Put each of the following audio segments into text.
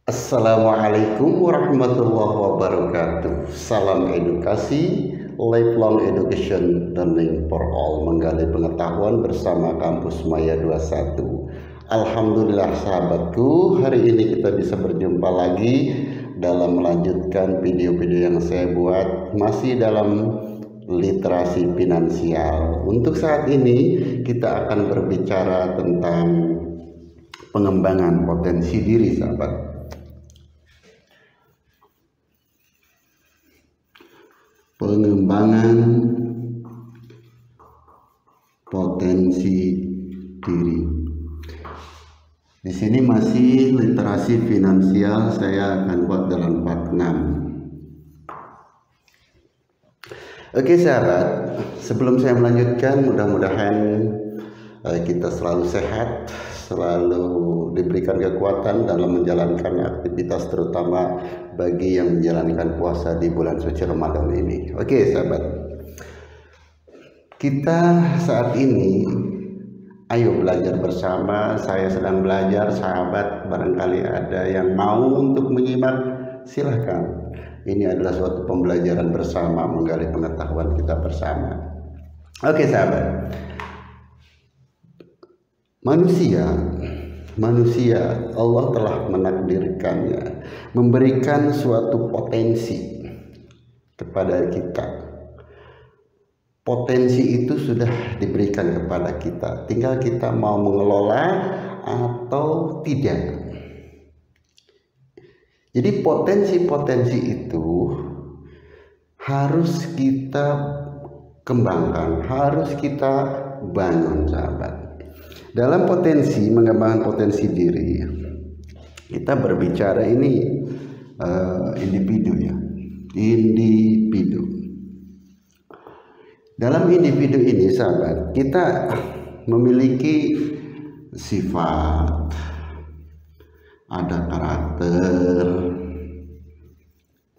Assalamualaikum warahmatullahi wabarakatuh. Salam edukasi, lifelong education learning for all, menggali pengetahuan bersama Kampus Maya 21. Alhamdulillah sahabatku, hari ini kita bisa berjumpa lagi dalam melanjutkan video-video yang saya buat masih dalam literasi finansial. Untuk saat ini kita akan berbicara tentang pengembangan potensi diri, sahabat. Pengembangan potensi diri. Di sini masih literasi finansial, saya akan buat dalam part 6. Oke sahabat, sebelum saya melanjutkan, mudah-mudahan kita selalu sehat, selalu diberikan kekuatan dalam menjalankan aktivitas, terutama bagi yang menjalankan puasa di bulan suci Ramadan ini. Oke sahabat, kita saat ini ayo belajar bersama. Saya sedang belajar, sahabat barangkali ada yang mau untuk menyimak, silahkan. Ini adalah suatu pembelajaran bersama, menggali pengetahuan kita bersama. Oke sahabat, manusia Allah telah menakdirkannya, memberikan suatu potensi kepada kita. Potensi itu sudah diberikan kepada kita, tinggal kita mau mengelola atau tidak. Jadi potensi-potensi itu harus kita kembangkan, harus kita bangun sahabat. Dalam potensi, mengembangkan potensi diri, kita berbicara ini individu ya, individu. Dalam individu ini sahabat, kita memiliki sifat, ada karakter.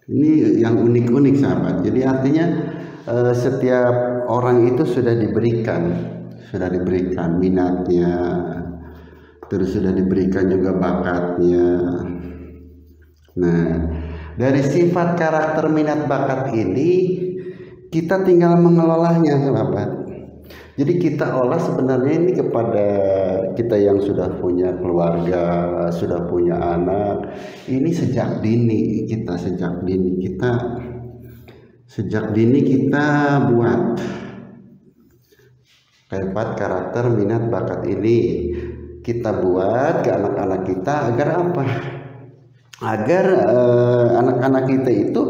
Ini yang unik-unik sahabat. Jadi artinya setiap orang itu sudah diberikan minatnya, terus sudah diberikan juga bakatnya. Nah, dari sifat, karakter, minat, bakat ini kita tinggal mengelolanya sahabat. Jadi kita olah sebenarnya ini kepada kita yang sudah punya keluarga, sudah punya anak. Ini sejak dini kita buat sifat, karakter, minat, bakat ini kita buat ke anak-anak kita agar apa? Agar anak-anak kita itu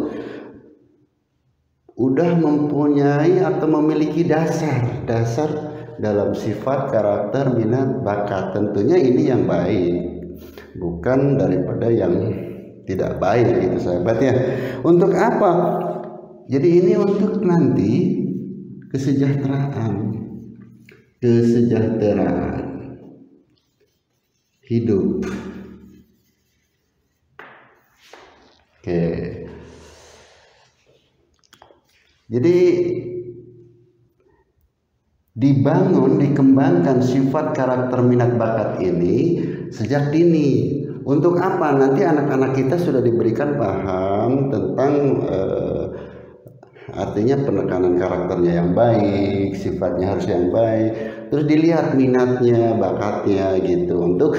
udah mempunyai atau memiliki dasar dalam sifat, karakter, minat, bakat. Tentunya ini yang baik, bukan daripada yang tidak baik gitu sahabat ya. Untuk apa? Jadi ini untuk nanti kesejahteraan hidup. Oke. Jadi dikembangkan sifat, karakter, minat, bakat ini sejak dini. Untuk apa? Nanti anak-anak kita sudah diberikan paham tentang artinya penekanan karakternya yang baik, sifatnya harus yang baik. Terus dilihat minatnya, bakatnya gitu, untuk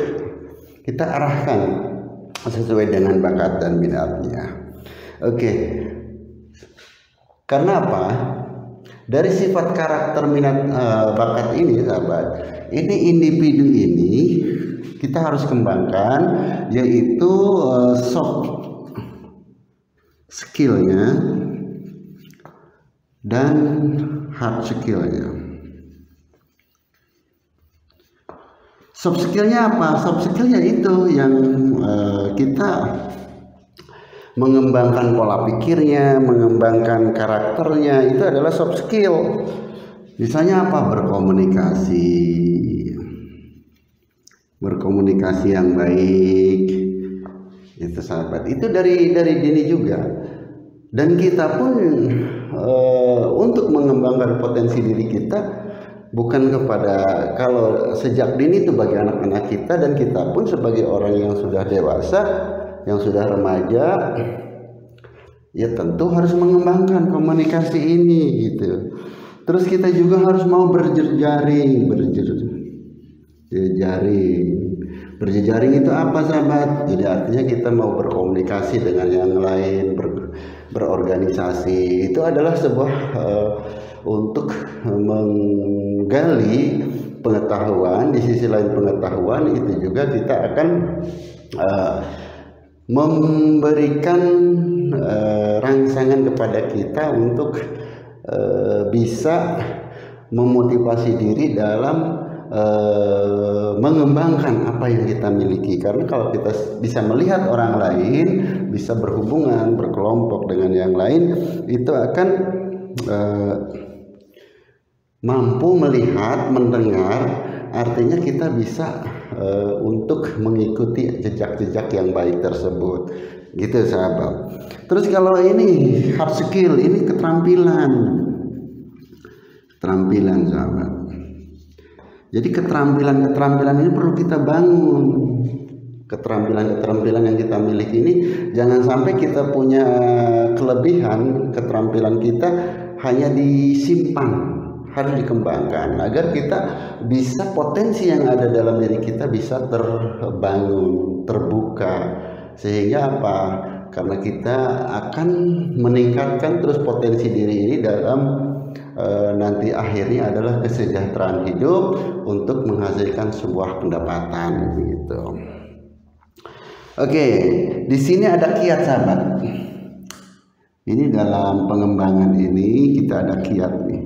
kita arahkan sesuai dengan bakat dan minatnya. Oke. Karena apa? Dari sifat, karakter, minat, bakat ini sahabat, ini individu ini kita harus kembangkan, yaitu soft skillnya dan hard skillnya. Soft skillnya apa? Soft skillnya itu yang kita mengembangkan pola pikirnya, mengembangkan karakternya, itu adalah soft skill. Misalnya apa? Berkomunikasi yang baik, itu sahabat. Itu dari dini juga. Dan kita pun untuk mengembangkan potensi diri kita, bukan kepada, kalau sejak dini itu bagi anak-anak kita, dan kita pun sebagai orang yang sudah dewasa yang sudah remaja, ya tentu harus mengembangkan komunikasi ini gitu. Terus kita juga harus mau berjejaring. Berjejaring itu apa sahabat? Jadi artinya kita mau berkomunikasi dengan yang lain, berorganisasi. Itu adalah sebuah untuk menggali pengetahuan. Di sisi lain pengetahuan itu juga kita akan memberikan rangsangan kepada kita untuk bisa memotivasi diri dalam mengembangkan apa yang kita miliki. Karena kalau kita bisa melihat orang lain, bisa berhubungan, berkelompok dengan yang lain, itu akan mampu melihat, mendengar, artinya kita bisa untuk mengikuti jejak-jejak yang baik tersebut, gitu sahabat. Terus kalau ini hard skill, ini keterampilan sahabat. Jadi keterampilan ini perlu kita bangun. Keterampilan yang kita miliki ini jangan sampai kita punya kelebihan, keterampilan kita hanya disimpan, harus dikembangkan agar kita bisa potensi yang ada dalam diri kita bisa terbangun, terbuka. Sehingga apa? Karena kita akan meningkatkan terus potensi diri ini dalam nanti akhirnya adalah kesejahteraan hidup untuk menghasilkan sebuah pendapatan gitu. Oke, di sini ada kiat sahabat. Ini dalam pengembangan ini kita ada kiat nih.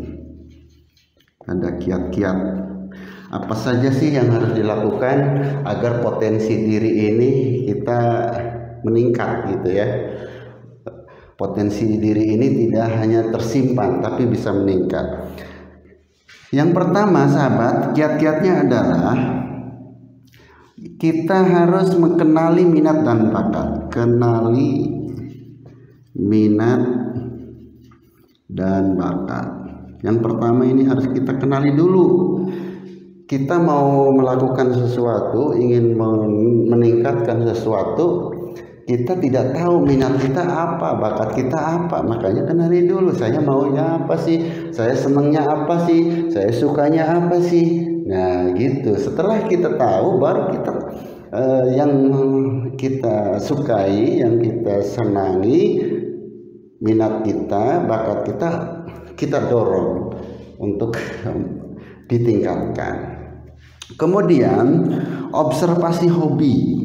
Ada kiat-kiat. Apa saja sih yang harus dilakukan agar potensi diri ini kita meningkat gitu ya. Potensi diri ini tidak hanya tersimpan tapi bisa meningkat. Yang pertama sahabat, kiat-kiatnya adalah kita harus mengenali minat dan bakat. Kenali minat dan bakat. Yang pertama ini harus kita kenali dulu. Kita mau melakukan sesuatu, ingin meningkatkan sesuatu, kita tidak tahu minat kita apa, bakat kita apa, makanya kenali dulu. Saya maunya apa sih, saya senangnya apa sih, saya sukanya apa sih. Nah gitu, setelah kita tahu baru kita yang kita sukai, yang kita senangi, minat kita, bakat kita dorong untuk ditingkatkan. Kemudian observasi hobi.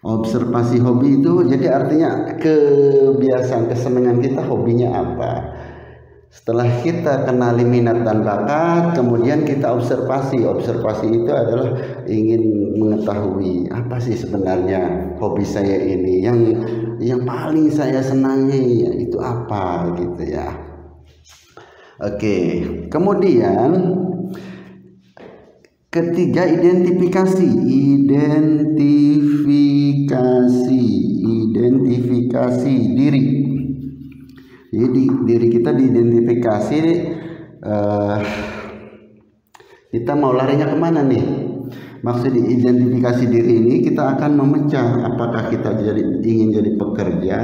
Observasi hobi itu jadi artinya kebiasaan, kesenangan kita, hobinya apa. Setelah kita kenali minat dan bakat, kemudian kita observasi itu adalah ingin mengetahui apa sih sebenarnya hobi saya ini, yang paling saya senangi itu apa gitu ya. Oke, kemudian ketiga, identifikasi diri. Jadi diri kita diidentifikasi, kita mau larinya kemana nih? Maksud identifikasi diri ini kita akan memecah apakah kita ingin jadi pekerja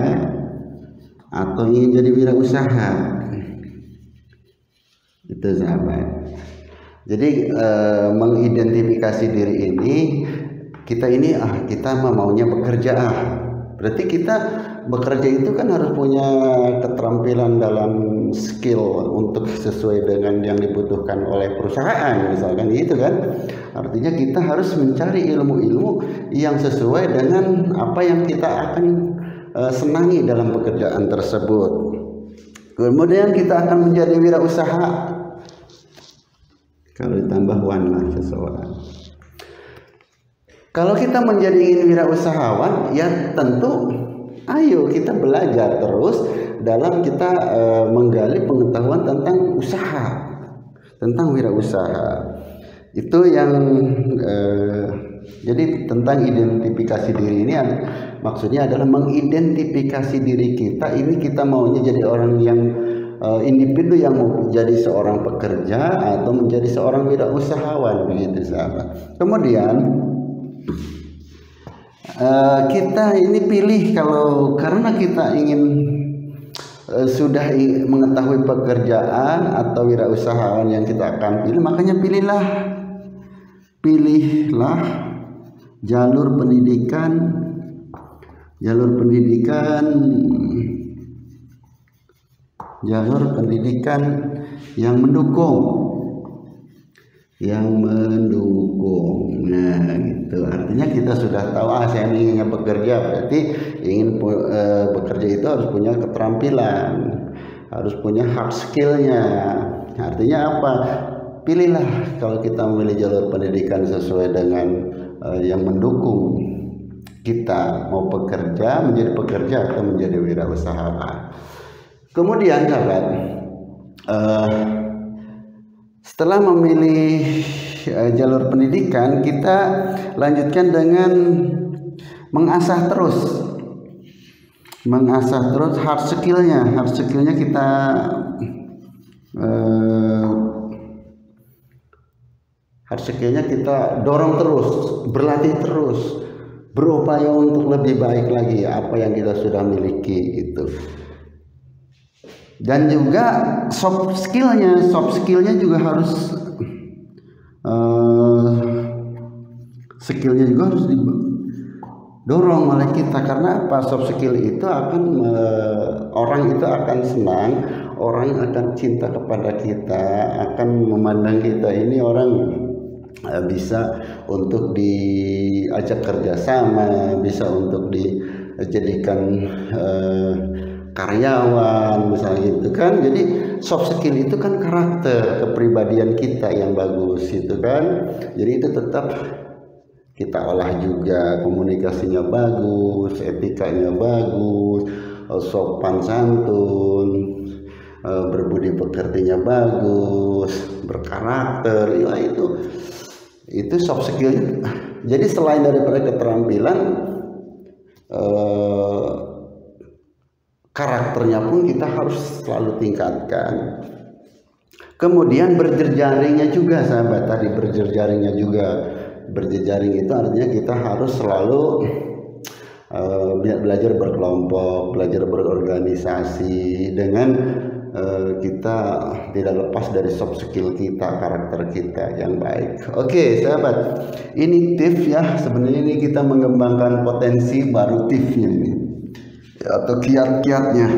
atau ingin jadi wirausaha. Itu sahabat. Jadi mengidentifikasi diri ini, kita maunya bekerja. Berarti kita bekerja itu kan harus punya keterampilan dalam skill untuk sesuai dengan yang dibutuhkan oleh perusahaan, misalkan gitu kan. Artinya kita harus mencari ilmu-ilmu yang sesuai dengan apa yang kita akan senangi dalam pekerjaan tersebut. Kemudian kita akan menjadi wirausaha. Kalau ditambah lah seseorang. Kalau kita menjadi wirausahawan, ya tentu ayo kita belajar terus dalam kita menggali pengetahuan tentang usaha, tentang wirausaha. Itu yang jadi tentang identifikasi diri ini maksudnya adalah mengidentifikasi diri kita. Ini kita maunya jadi orang yang individu yang mau menjadi seorang pekerja atau menjadi seorang wirausahawan, begitu sahabat. Kemudian kita ini pilih, kalau karena kita ingin sudah mengetahui pekerjaan atau wirausahawan yang kita akan pilih, makanya pilihlah jalur pendidikan yang mendukung. Nah, gitu. Artinya kita sudah tahu, saya ingin bekerja, berarti ingin bekerja itu harus punya keterampilan, harus punya hard skillnya. Artinya apa? Pilihlah, kalau kita memilih jalur pendidikan sesuai dengan yang mendukung kita mau bekerja, menjadi pekerja atau menjadi wirausahawan. Kemudian sahabat, setelah memilih jalur pendidikan, kita lanjutkan dengan mengasah terus hard skillnya kita kita dorong terus, berlatih terus, berupaya untuk lebih baik lagi apa yang kita sudah miliki gitu. Dan juga soft skillnya juga harus didorong oleh kita. Karena apa? Soft skill itu akan orang itu akan senang, orang akan cinta kepada kita, akan memandang kita ini orang bisa untuk diajak kerjasama, bisa untuk dijadikan karyawan misalnya gitu kan. Jadi soft skill itu kan karakter kepribadian kita yang bagus itu kan. Jadi itu tetap kita olah juga, komunikasinya bagus, etikanya bagus, sopan santun, berbudi pekertinya bagus, berkarakter, ya itu soft skill. Jadi selain daripada keterampilan, karakternya pun kita harus selalu tingkatkan. Kemudian berjejaringnya juga sahabat, tadi berjejaringnya juga. Berjejaring itu artinya kita harus selalu belajar berkelompok, belajar berorganisasi, dengan kita tidak lepas dari soft skill kita, karakter kita yang baik. Oke sahabat, ini tips ya, sebenarnya ini kita mengembangkan potensi baru tipsnya ini, atau kiat-kiatnya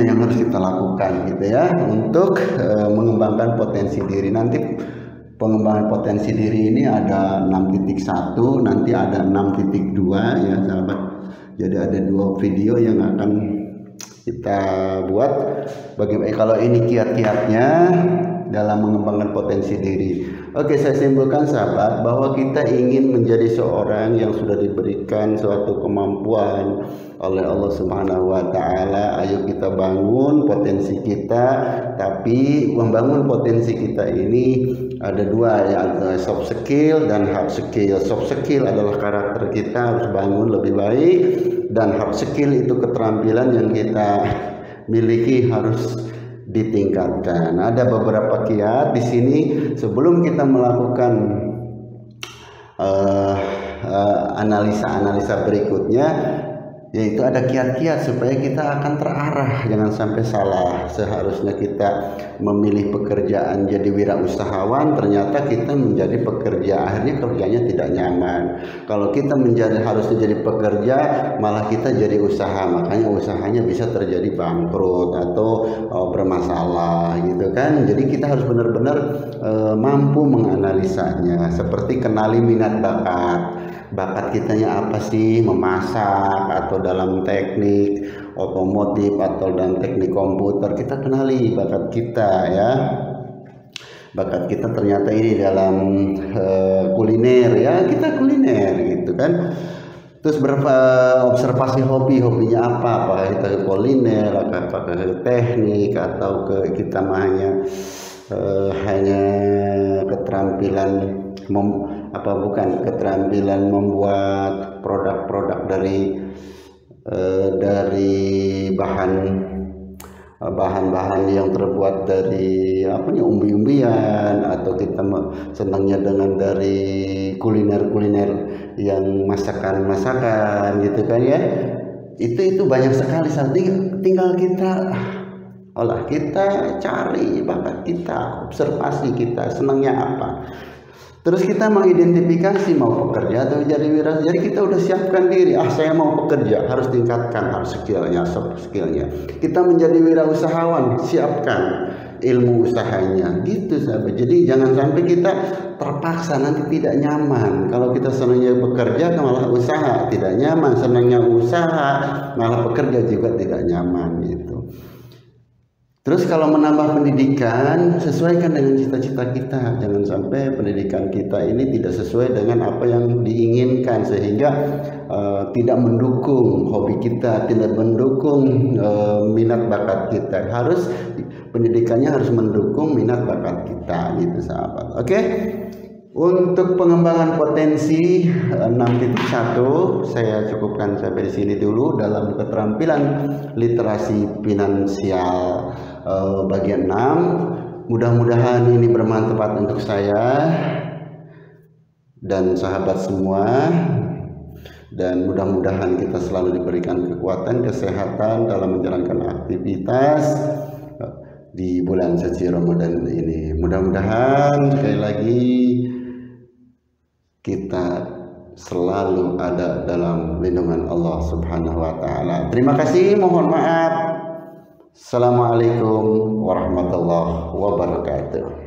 yang harus kita lakukan gitu ya, untuk mengembangkan potensi diri. Nanti pengembangan potensi diri ini ada 6.1, nanti ada 6.2 ya sahabat. Jadi ada 2 video yang akan kita buat. Bagaimana kalau ini kiat-kiatnya dalam mengembangkan potensi diri. Oke, saya simpulkan sahabat bahwa kita ingin menjadi seorang yang sudah diberikan suatu kemampuan oleh Allah Subhanahu wa taala. Ayo kita bangun potensi kita, tapi membangun potensi kita ini ada 2 ya, soft skill dan hard skill. Soft skill adalah karakter kita harus bangun lebih baik, dan hard skill itu keterampilan yang kita miliki harus ditingkatkan. Ada beberapa kiat di sini sebelum kita melakukan analisa berikutnya, yaitu ada kiat-kiat supaya kita akan terarah, jangan sampai salah. Seharusnya kita memilih pekerjaan jadi wirausahawan, ternyata kita menjadi pekerja, akhirnya kerjanya tidak nyaman. Kalau kita harusnya jadi pekerja, malah kita jadi usaha, makanya usahanya bisa terjadi bangkrut atau bermasalah gitu kan. Jadi kita harus benar-benar mampu menganalisanya, seperti kenali minat bakat kitanya apa sih, memasak atau dalam teknik otomotif atau dalam teknik komputer. Kita kenali bakat kita ya, bakat kita ternyata ini dalam kuliner ya, kita kuliner gitu kan. Terus observasi hobinya apa, apakah kita ke kuliner, apakah ke teknik, atau kita hanya keterampilan keterampilan membuat produk-produk dari bahan bahan-bahan yang terbuat dari umbi-umbian, atau kita senangnya dengan dari kuliner-kuliner yang masakan-masakan gitu kan ya. Itu banyak sekali. Tinggal kita olah, kita cari bakat kita, observasi kita senangnya apa. Terus kita mengidentifikasi mau bekerja atau jadi wira. Jadi kita udah siapkan diri, saya mau bekerja, harus tingkatkan skillnya, soft skillnya. Kita menjadi wirausahawan, siapkan ilmu usahanya, gitu sahabat. Jadi jangan sampai kita terpaksa, nanti tidak nyaman. Kalau kita senangnya bekerja malah usaha tidak nyaman, senangnya usaha malah bekerja juga tidak nyaman gitu. Terus kalau menambah pendidikan, sesuaikan dengan cita-cita kita. Jangan sampai pendidikan kita ini tidak sesuai dengan apa yang diinginkan, sehingga tidak mendukung hobi kita, tidak mendukung minat bakat kita. Pendidikannya harus mendukung minat bakat kita, gitu sahabat. Oke. Untuk pengembangan potensi 6.1 saya cukupkan sampai di sini dulu dalam keterampilan literasi finansial bagian 6. Mudah-mudahan ini bermanfaat untuk saya dan sahabat semua, dan mudah-mudahan kita selalu diberikan kekuatan, kesehatan dalam menjalankan aktivitas di bulan suci Ramadan ini. Mudah-mudahan sekali lagi kita selalu ada dalam lindungan Allah Subhanahu wa taala. Terima kasih, mohon maaf. Assalamualaikum warahmatullahi wabarakatuh.